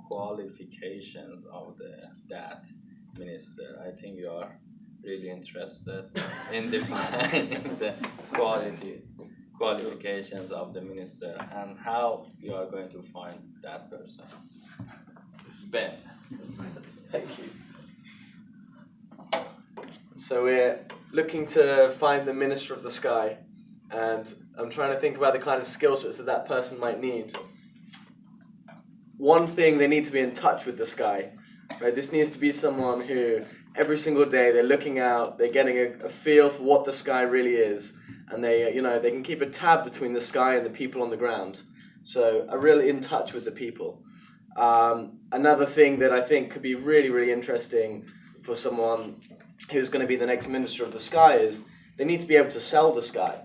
qualifications of that minister. I think you are really interested in defining the qualifications of the minister and how you are going to find that person. Ben. Thank you. So we're looking to find the minister of the sky, and I'm trying to think about the kind of skill sets that person might need. One thing, they need to be in touch with the sky, right? This needs to be someone who every single day they're looking out, they're getting a feel for what the sky really is, and they can keep a tab between the sky and the people on the ground. So are really in touch with the people. Another thing that I think could be really, really interesting for someone who's going to be the next minister of the sky is they need to be able to sell the sky,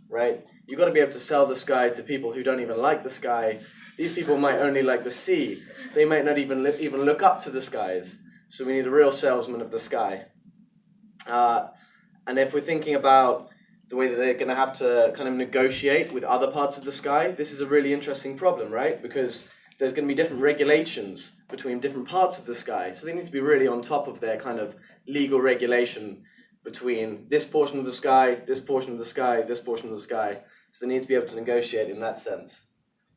right? You've got to be able to sell the sky to people who don't even like the sky. These people might only like the sea. They might not even look up to the skies. So we need a real salesman of the sky. And if we're thinking about the way that they're going to have to kind of negotiate with other parts of the sky, this is a really interesting problem, right? Because there's going to be different regulations between different parts of the sky. So they need to be really on top of their kind of legal regulation between this portion of the sky, this portion of the sky, this portion of the sky. So they need to be able to negotiate in that sense.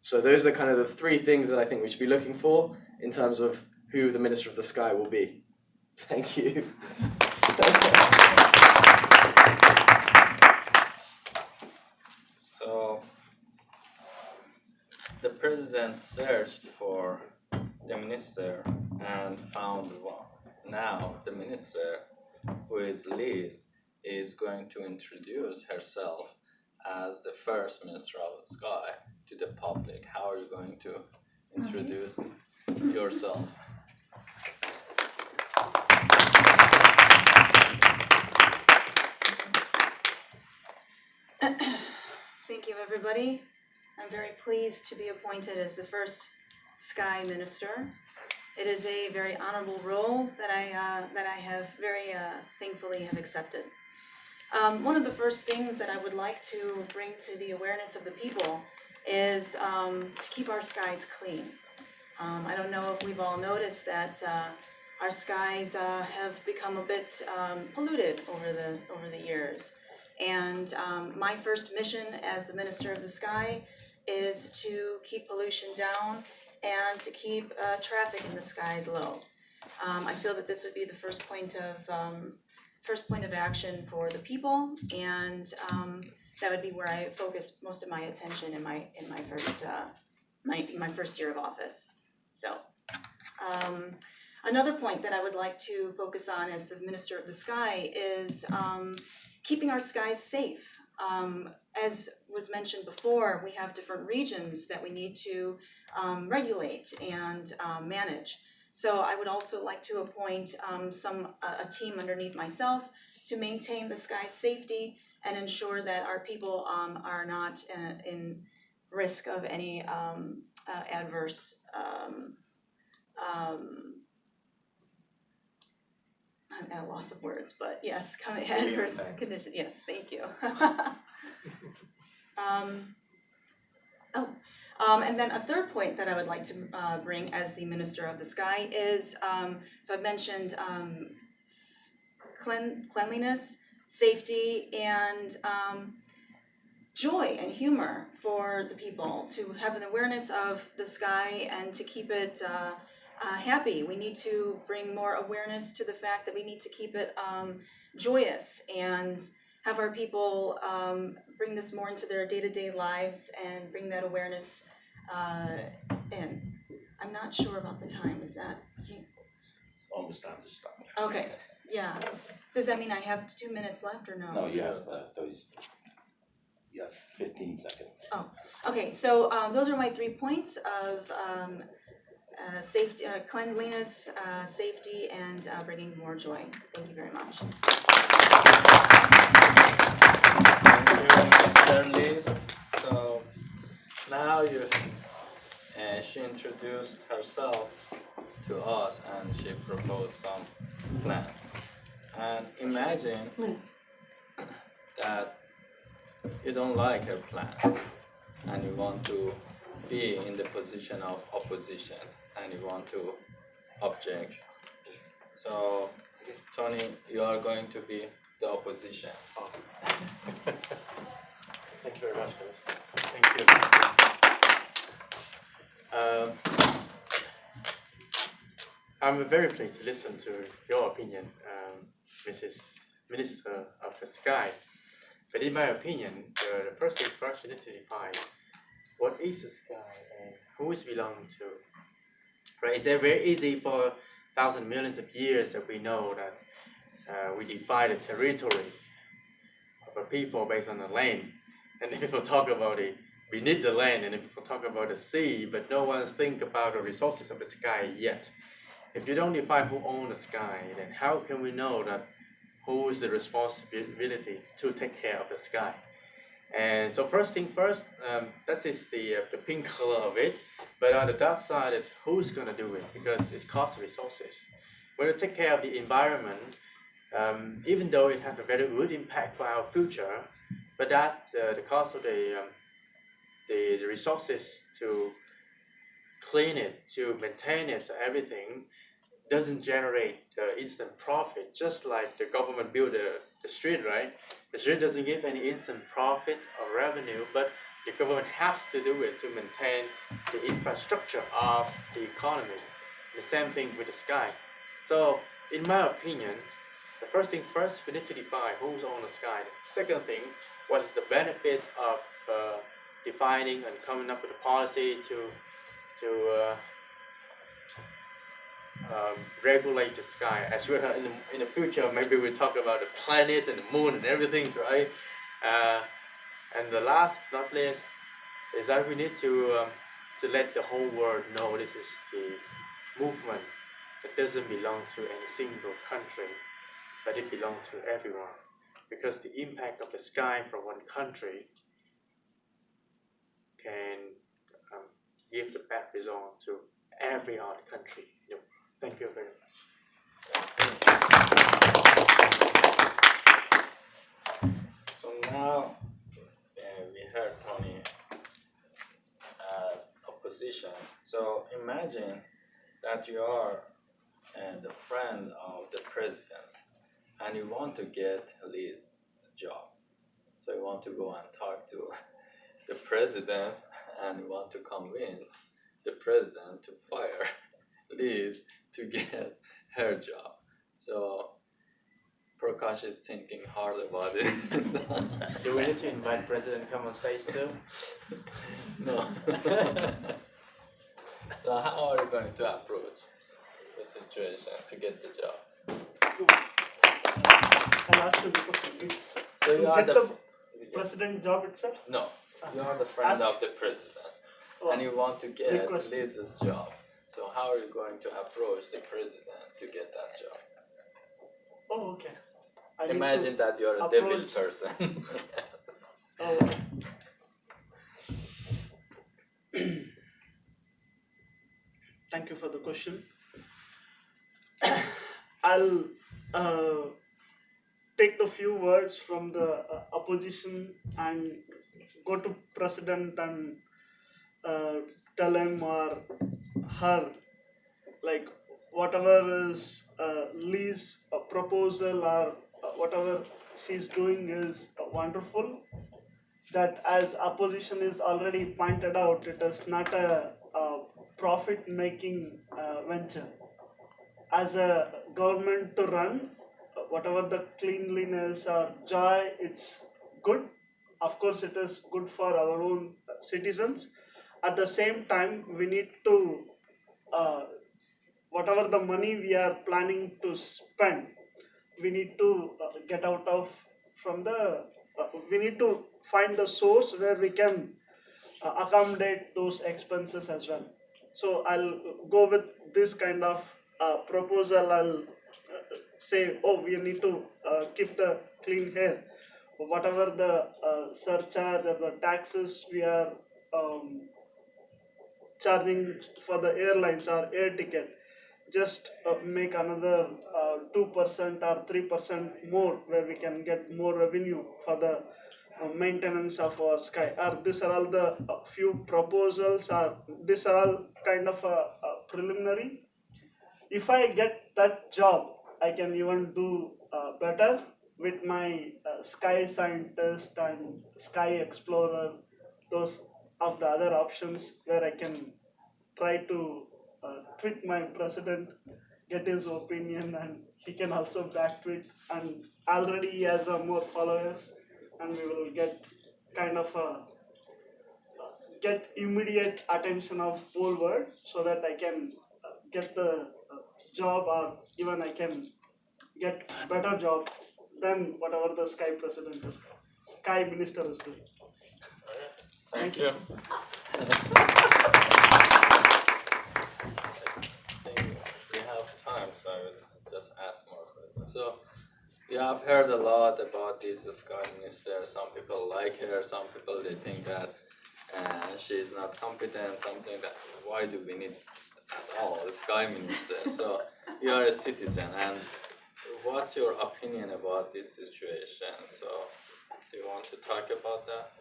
So those are kind of the three things that I think we should be looking for in terms of who the minister of the sky will be. Thank you. So the president searched for the minister and found one. Now the minister, who is Liz, is going to introduce herself as the first minister of the sky to the public. How are you going to introduce yourself? Thank you, everybody. I'm very pleased to be appointed as the first Sky Minister. It is a very honorable role that I have very thankfully have accepted. One of the first things that I would like to bring to the awareness of the people is to keep our skies clean. I don't know if we've all noticed that our skies have become a bit polluted over the years. And my first mission as the Minister of the Sky is to keep pollution down and to keep traffic in the skies low. I feel that this would be the first point of action for the people, and that would be where I focus most of my attention in my first year of office. So. Another point that I would like to focus on as the Minister of the Sky is keeping our skies safe. As was mentioned before, we have different regions that we need to regulate and manage. So I would also like to appoint a team underneath myself to maintain the sky's safety and ensure that our people are not in risk of any adverse I'm at a loss of words, but yes, adverse condition. Yes, thank you. And then a third point that I would like to bring as the Minister of the Sky is, so I've mentioned cleanliness, safety, and joy and humor for the people, to have an awareness of the sky and to keep it happy. We need to bring more awareness to the fact that we need to keep it joyous and have our people bring this more into their day-to-day lives and bring that awareness in. I'm not sure about the time. Is that? Almost time to stop. Okay. Yeah. Does that mean I have 2 minutes left or no? No, you have 30. You have 15 seconds. Oh. Okay. So those are my 3 points of safety, cleanliness, safety, and bringing more joy. Thank you very much. Thank you, Mr. Liz. So now she introduced herself to us and she proposed some plan. And imagine Liz. that you don't like her plan and you want to be in the position of opposition. and you want to object. So, Tony, you are going to be the opposition. Oh. Thank you very much, Minister. Thank you. I'm very pleased to listen to your opinion, Mrs. Minister of the Sky. But in my opinion, the first thing first, you need to define what is the sky and who it belongs to. Right? It's very easy for thousands, millions of years that we know that we divide the territory of a people based on the land. And then people talk about it, we need the land, and then people talk about the sea, but no one think about the resources of the sky yet. If you don't define who owns the sky, then how can we know that who is the responsibility to take care of the sky? And so first thing first, that is the pink color of it. But on the dark side, it's who's gonna do it, because it's cost resources. When you take care of the environment, even though it has a very good impact for our future, but that the cost of the resources to clean it, to maintain it, everything doesn't generate instant profit. Just like the government build the street, right? The street doesn't give any instant profit or revenue, but the government has to do it to maintain the infrastructure of the economy. The same thing with the sky. So, in my opinion, the first thing first, we need to define who's on the sky. The second thing, what is the benefit of defining and coming up with a policy to regulate the sky. As well, in the future, maybe we'll talk about the planets and the moon and everything, right? And the last but not least is that we need to let the whole world know this is the movement that doesn't belong to any single country, but it belongs to everyone. Because the impact of the sky from one country can give the bad result to every other country. Thank you very much. So now we heard Tony as opposition. So imagine that you are the friend of the president and you want to get Lee's job. So you want to go and talk to the president and you want to convince the president to fire Liz to get her job. So Prakash is thinking hard about it. Do we need to invite President come on stage too? No. So how are you going to approach the situation to get the job? I'll ask you the question. It's So you to are get the the president job itself? no, you are the friend of the president, and you want to get requesting. Liz's job. So how are you going to approach the president to get that job? Oh, okay. I need Imagine to that you are a devil approach- person. Yes. Oh, okay. Thank you for the question. I'll take the few words from the opposition and go to president and tell him or her like whatever is Lee's proposal or whatever she's doing is wonderful. That as opposition is already pointed out, it is not a profit making venture. As a government to run, whatever the cleanliness or joy, it's good. Of course, it is good for our own citizens. At the same time, we need to, whatever the money we are planning to spend, we need to get out of from the, we need to find the source where we can accommodate those expenses as well. So I'll go with this kind of proposal. I'll say, oh, we need to keep the clean air. Whatever the surcharge or the taxes we are charging for the airlines or air ticket, just make another 2% or 3% more, where we can get more revenue for the maintenance of our sky. Or these are all the few proposals, or these are all kind of preliminary. If I get that job, I can even do better with my sky scientist and sky explorer, those of the other options where I can try to tweet my president, get his opinion, and he can also back tweet. And already he has more followers, and we will get kind of a get immediate attention of whole world, so that I can get the job, or even I can get better job than whatever the sky president, sky minister is doing. Thank you. I think we have time, so I will just ask more questions. So, you have heard a lot about this sky minister. Some people like her, some people they think that she is not competent, something that why do we need at all a sky minister? So, you are a citizen, and what's your opinion about this situation? So, do you want to talk about that?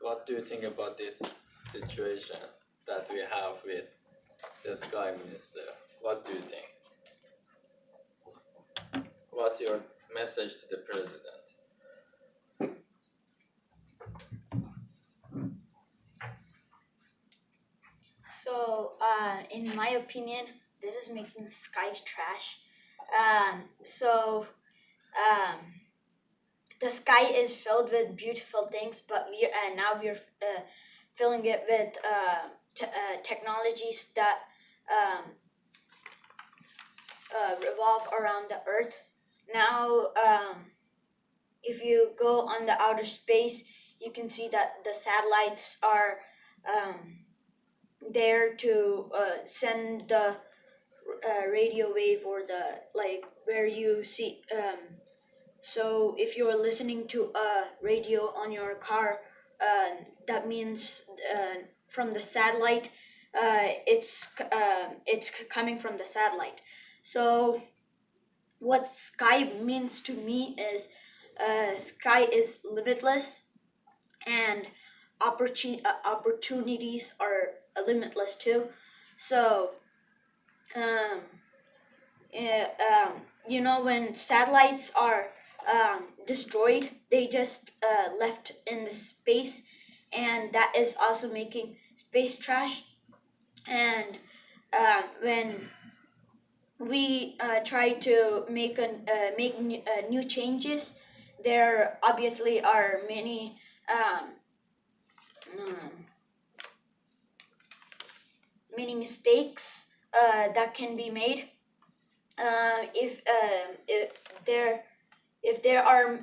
What do you think about this situation that we have with the sky minister? What do you think? What's your message to the president? So, in my opinion, this is making skies trash. The sky is filled with beautiful things, but now we're filling it with technologies that revolve around the Earth. Now, if you go on the outer space, you can see that the satellites are there to send the radio wave, or the where you see. So if you're listening to a radio on your car, that means from the satellite. It's coming from the satellite. So what sky means to me is sky is limitless, and opportunities are limitless too. So when satellites are destroyed, they just left in the space, and that is also making space trash. And when we try to make new changes, there obviously are many many mistakes that can be made. If there are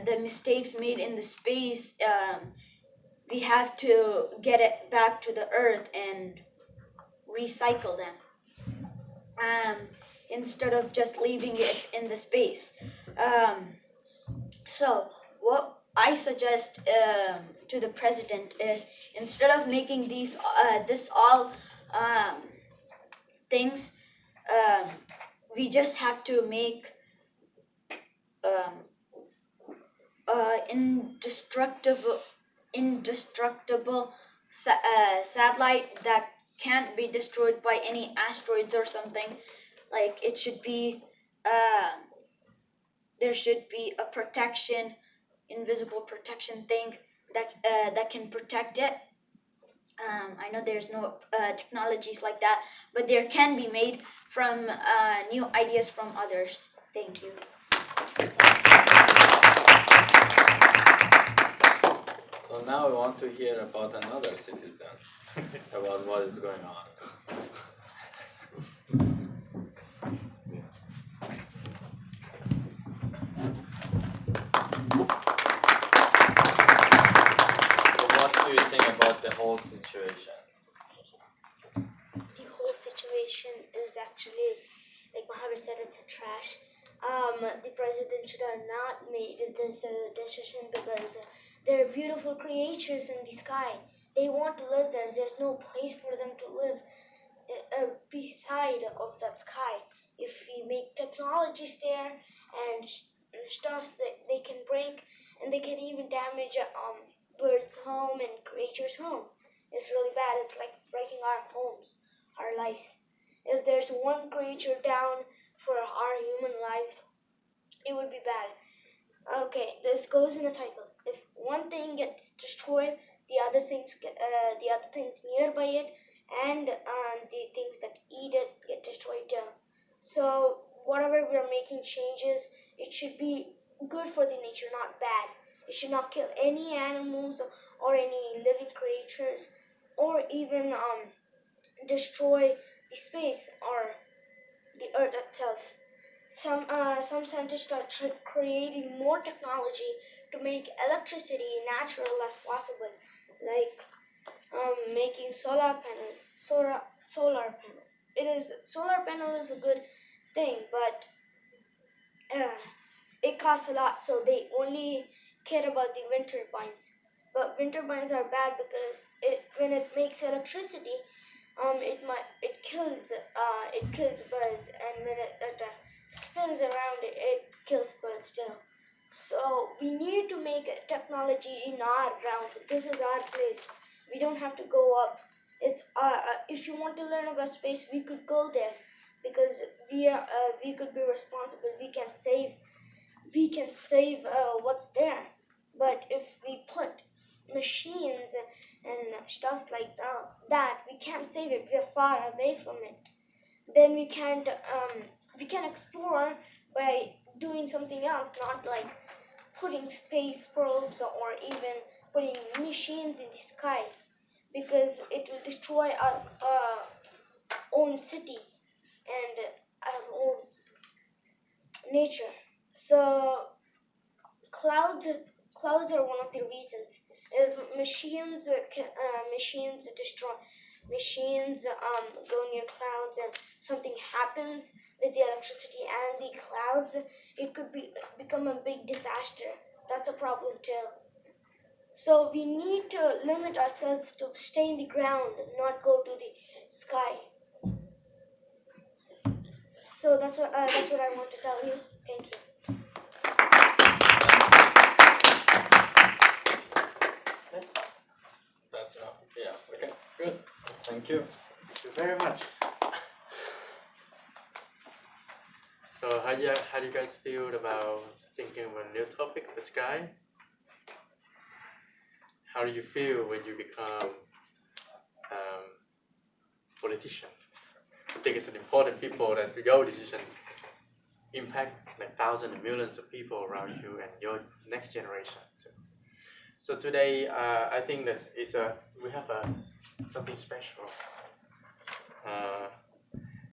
the mistakes made in the space, we have to get it back to the Earth and recycle them, instead of just leaving it in the space. So what I suggest to the president is, instead of making this all things, we just have to make indestructible satellite that can't be destroyed by any asteroids or something. Like, it should be there should be a protection, invisible protection thing that can protect it. I know there's no technologies like that, but there can be made from new ideas from others. Thank you. So now we want to hear about another citizen, about what is going on. What do you think about the whole situation? The whole situation is actually, like Mohammed said, it's a trash. The president should have not made this decision, because they're beautiful creatures in the sky. They want to live there. There's no place for them to live beside of that sky. If we make technologies there and stuff that they can break, and they can even damage birds' home and creatures' home. It's really bad. It's like breaking our homes, our lives. If there's one creature down for our human lives, it would be bad. Okay, this goes in a cycle. If one thing gets destroyed, the other things nearby it, and the things that eat it get destroyed too. So whatever we are making changes, it should be good for the nature, not bad. It should not kill any animals or any living creatures, or even destroy the space or the earth itself. Some scientists are creating more technology to make electricity natural as possible, like making solar panels. Solar panel is a good thing, but it costs a lot, so they only care about the wind turbines. But wind turbines are bad because when it makes electricity, it kills birds, and when it spins around, it kills birds too. So we need to make technology in our ground. This is our place. We don't have to go up. It's if you want to learn about space, we could go there, because we could be responsible. We can save what's there. But if we put machines and stuff like that, we can't save it. We're far away from it. Then we can explore by doing something else, not like putting space probes or even putting machines in the sky, because it will destroy our own city and our own nature. So clouds are one of the reasons. If machines go near clouds and something happens with the electricity and the clouds, it could become a big disaster. That's a problem too. So we need to limit ourselves to stay in the ground and not go to the sky. So that's what I want to tell you. Thank you. That's enough. Yeah. Okay. Good. Thank you. Thank you very much. So how do you guys feel about thinking of a new topic, the sky? How do you feel when you become politician? I think it's an important people that your decision impact like thousands and millions of people around you and your next generation. So today, I think that we have something special.